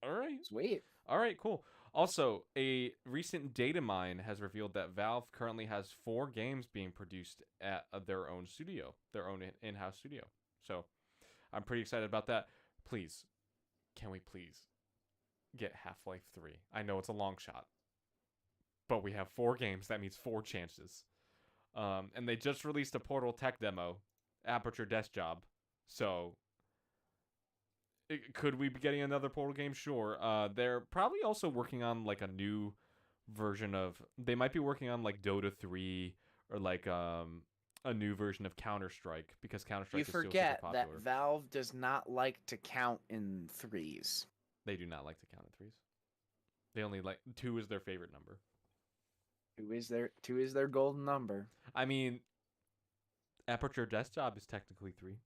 all right. Sweet. All right, cool. Also, a recent data mine has revealed that Valve currently has 4 games being produced at their own studio, their own in-house studio. So I'm pretty excited about that. Please, can we please get Half-Life 3? I know it's a long shot, but we have 4 games. That means 4 chances. And they just released a Portal tech demo, Aperture Desk Job. So could we be getting another Portal game? Sure. They're probably also working on like a new version of. They might be working on like Dota 3 or like a new version of Counter-Strike, because Counter-Strike is still super popular. You forget that Valve does not like to count in threes. They do not like to count in threes. They only like 2 is their favorite number. 2 is their golden number. I mean, Aperture Desk Job is technically 3.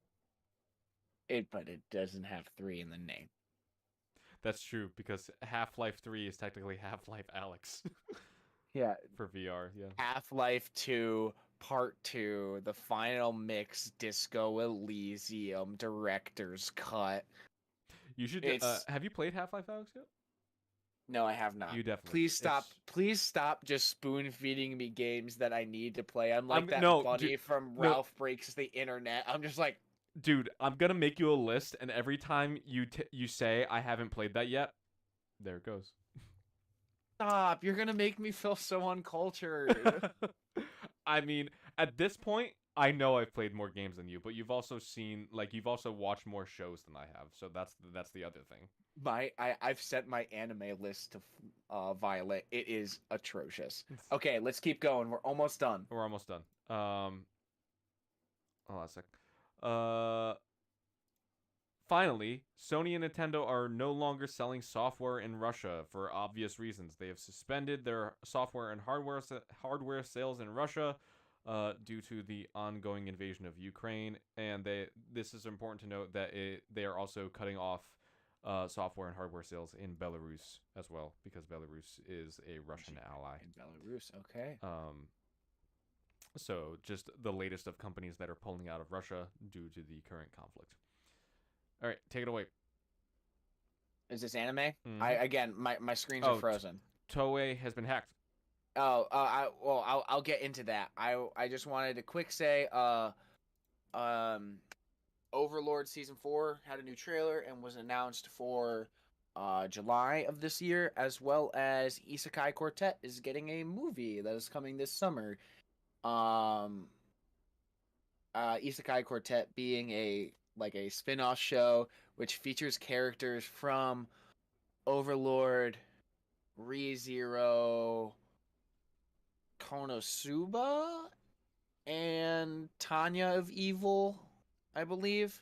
But it doesn't have 3 in the name. That's true, because Half-Life 3 is technically Half-Life Alyx. Yeah. For VR, yeah. Half-Life 2 Part 2, the final mix, Disco Elysium Director's Cut. You should. Have you played Half-Life Alyx yet? No, I have not. You definitely. Please stop just spoon feeding me games that I need to play. I'm like buddy from Ralph Breaks the Internet. I'm just like, dude, I'm gonna make you a list, and every time you say I haven't played that yet, there it goes. Stop! You're gonna make me feel so uncultured. I mean, at this point, I know I've played more games than you, but you've also you've also watched more shows than I have. So that's the other thing. I've set my anime list to Violet. It is atrocious. Okay, let's keep going. We're almost done. We're almost done. Hold on a sec. Uh, Finally, Sony and Nintendo are no longer selling software in Russia for obvious reasons. They have suspended their software and hardware sales in Russia due to the ongoing invasion of Ukraine. And this is important to note that they are also cutting off software and hardware sales in Belarus as well, because Belarus is a Russian ally. In Belarus, okay. So just the latest of companies that are pulling out of Russia due to the current conflict. All right, take it away. Is this anime? Mhm. My screens are frozen. Toei has been hacked. I'll get into that. I just wanted to quick say, Overlord season 4 had a new trailer and was announced for July of this year, as well as Isekai Quartet is getting a movie that is coming this summer. Isekai Quartet being a spin-off show which features characters from Overlord, ReZero, Konosuba, and Tanya of Evil, I believe.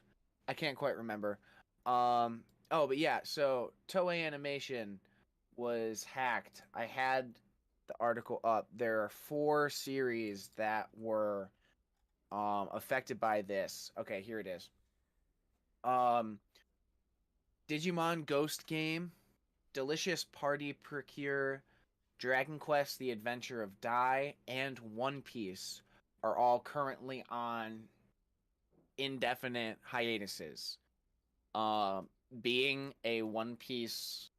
I can't quite remember. But yeah, so Toei Animation was hacked. I had the article up. There are 4 series that were affected by this. Okay, here it is. Digimon Ghost Game, Delicious Party Procure, Dragon Quest: The Adventure of Dai, and One Piece are all currently on indefinite hiatuses. Being a One Piece,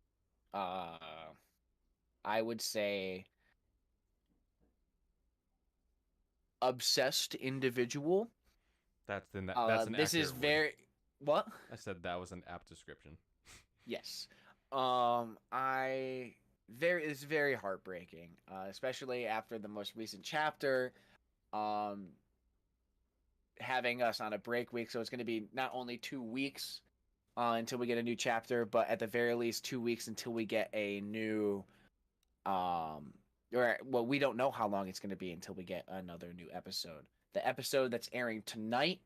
I would say, obsessed individual. That's an this is accurate very word. What? I said that was an apt description. Yes. It's very heartbreaking, especially after the most recent chapter, having us on a break week. So it's going to be not only 2 weeks until we get a new chapter, but at the very least 2 weeks until we get a new, we don't know how long it's going to be until we get another new episode. The episode that's airing tonight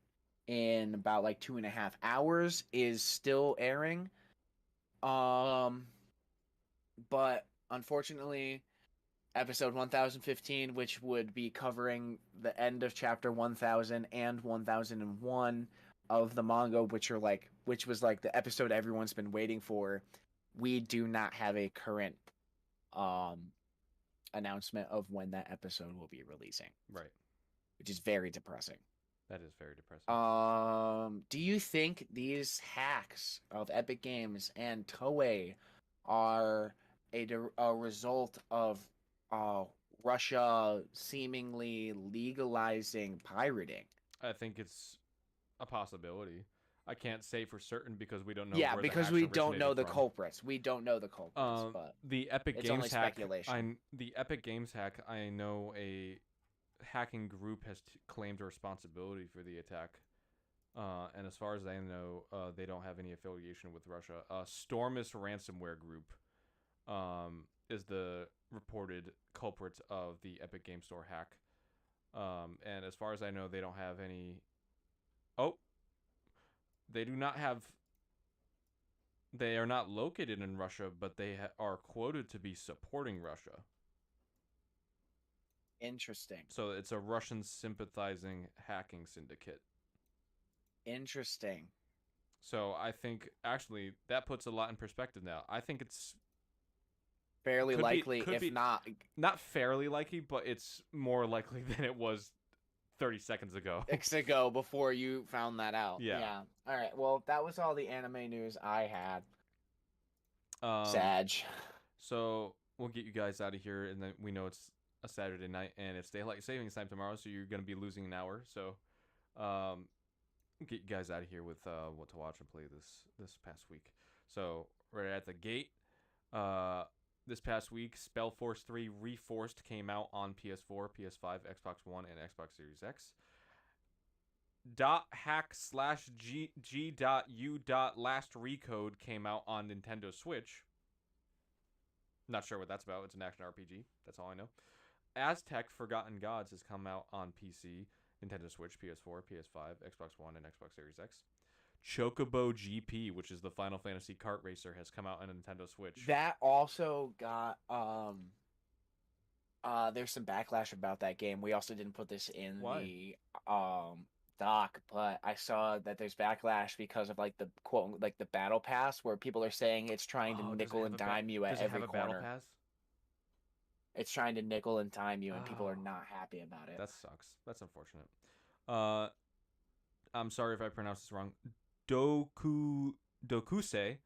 in about 2.5 hours is still airing. But unfortunately, episode 1015, which would be covering the end of chapter 1000 and 1001 of the manga, which was the episode everyone's been waiting for, we do not have a current announcement of when that episode will be releasing. Right. Which is very depressing. That is very depressing. Do you think these hacks of Epic Games and Toei are a result of Russia seemingly legalizing pirating? I think it's a possibility. I can't say for certain because we don't know. Yeah, where because the we hacks don't know the from. culprits. We don't know the culprits, but the Epic it's Games only hack. speculation. The Epic Games hack. I know a hacking group has claimed responsibility for the attack. And as far as I know, they don't have any affiliation with Russia. Stormus Ransomware Group is the reported culprit of the Epic Game Store hack. And as far as I know, they don't have any... Oh! They do not have... They are not located in Russia, but they are quoted to be supporting Russia. Interesting. So it's a Russian sympathizing hacking syndicate. Interesting. So I think actually that puts a lot in perspective now. I think it's fairly likely, if not fairly likely, but it's more likely than it was 30 seconds ago. Before you found that out. Yeah. All right. Well, that was all the anime news I had. Sag. So we'll get you guys out of here, and then we know it's a Saturday night, and it's daylight savings time tomorrow, so you're gonna be losing an hour. So, get you guys out of here with what to watch and play this past week. So right at the gate, this past week, Spellforce 3 Reforced came out on PS4, PS5, Xbox One, and Xbox Series X. .hack/g.u.last recode came out on Nintendo Switch. Not sure what that's about. It's an action RPG. That's all I know. Aztec Forgotten Gods has come out on PC, Nintendo Switch, PS4, PS5, Xbox One, and Xbox Series X. Chocobo GP, which is the Final Fantasy kart racer, has come out on Nintendo Switch. That also got there's some backlash about that game. We also didn't put this in the doc, but I saw that there's backlash because of like the quote, like the battle pass, where people are saying it's trying to nickel and dime you at every corner. Battle pass? It's trying to nickel and dime you, and people are not happy about it. That sucks. That's unfortunate. I'm sorry if I pronounced this wrong. Dokusei.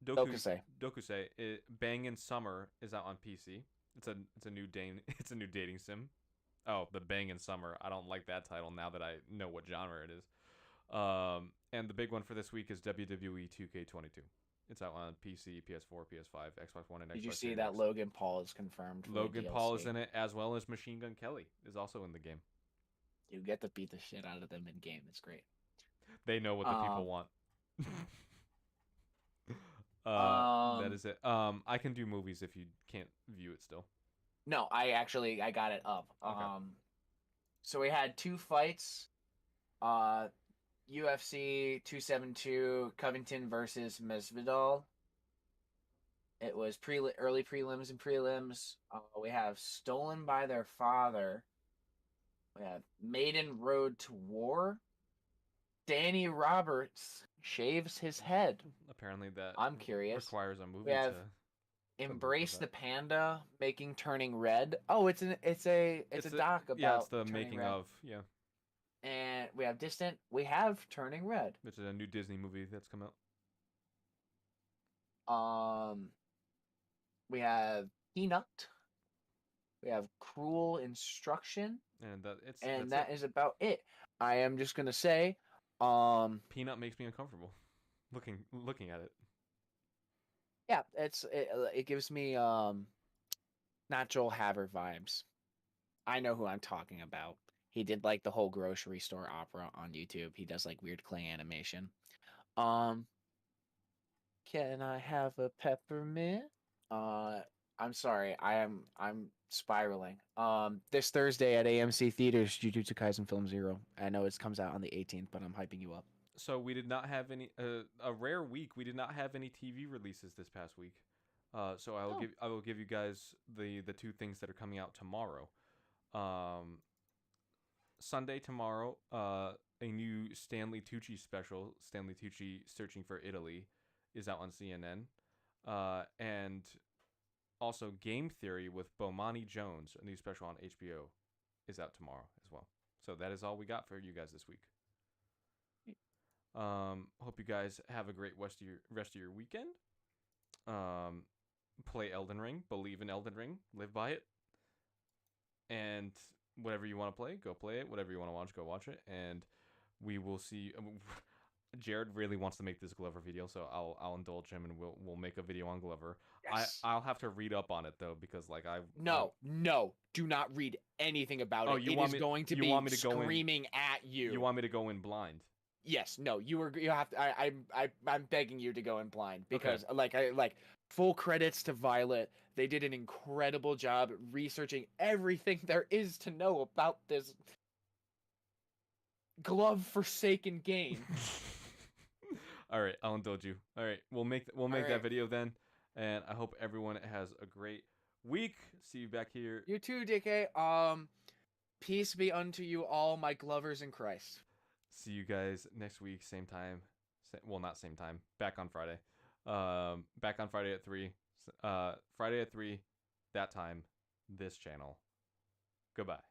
Dokusei. Bang in Summer is out on PC. It's a new dating sim. Oh, the Bang in Summer. I don't like that title now that I know what genre it is. And the big one for this week is WWE 2K22. It's out on PC, PS4, PS5, Xbox One, and Xbox. Did you see Series that X. Logan Paul is confirmed? Logan Paul is in it, as well as Machine Gun Kelly is also in the game. You get to beat the shit out of them in game. It's great. They know what the people want. That is it. I can do movies if you can't view it still. No, I got it up. Okay. So we had 2 fights. UFC 272 Covington versus Masvidal. It was early prelims and prelims. We have Stolen by Their Father. We have Maiden Road to War. Danny Roberts shaves his head. Apparently that I'm curious. Requires a movie. We have Embrace the Panda, Making Turning Red. Oh, it's a doc about it's the Turning making Red. of And we have Distant. We have Turning Red. Which is a new Disney movie that's come out. We have Peanut. We have Cruel Instruction. And that is about it. I am just gonna say, Peanut makes me uncomfortable looking at it. Yeah, it gives me not Joel Haver vibes. I know who I'm talking about. He did like the whole grocery store opera on YouTube. He does like weird clay animation. Can I have a peppermint? I'm sorry. I'm spiraling. This Thursday at AMC Theaters, Jujutsu Kaisen Film 0. I know it comes out on the 18th, but I'm hyping you up. So we did not have any a rare week. We did not have any TV releases this past week. So I will give you guys the 2 things that are coming out tomorrow. Sunday tomorrow, a new Stanley Tucci special, Stanley Tucci Searching for Italy, is out on CNN. And also Game Theory with Bomani Jones, a new special on HBO, is out tomorrow as well. So that is all we got for you guys this week. Hope you guys have a great rest of your weekend. Play Elden Ring, believe in Elden Ring, live by it. And whatever you want to play, go play it. Whatever you want to watch, go watch it. And we will see. Jared really wants to make this Glover video, so I'll indulge him and we'll make a video on Glover. Yes. I'll have to read up on it though, because like No, do not read anything about it. It is going to be screaming at you. You want me to go in blind? Yes, no, you have to. I'm begging you to go in blind because like full credits to Violet. They did an incredible job researching everything there is to know about this glove forsaken game. All right, I'll indulge you. All right, we'll make that video then, and I hope everyone has a great week. See you back here. You too, DK. Peace be unto you all, my Glovers in Christ. See you guys next week, same time. Well, not same time. Back on Friday. Back on Friday at 3. Friday at 3. That time. This channel. Goodbye.